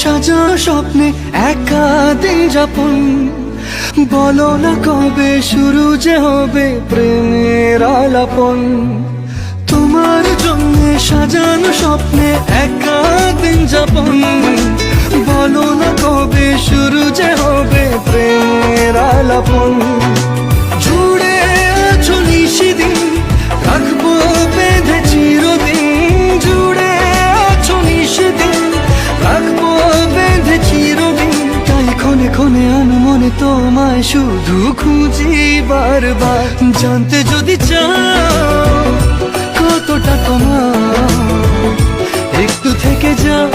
সাজানো স্বপ্নে একা দিন যাপন, বলো না কবে শুরু যে হবে প্রেমের আলাপন। তোমার জন্য সাজানো স্বপ্নে একা দিন যাপন, বলো না কবে শুরু যে হবে প্রেমের আলাপন। জুড়ে আছো নিশিদিন, রাখবো বেঁধে চিরদিন। জুড়ে আছো নিশিদিন, রাখবো বেঁধে চিরদিন। তাই ক্ষণে ক্ষণে আনমনে তোমায় শুধু খুঁজি বারবার। জানতে যদি চাও কতটা তোমার, একটু থেকে যাও।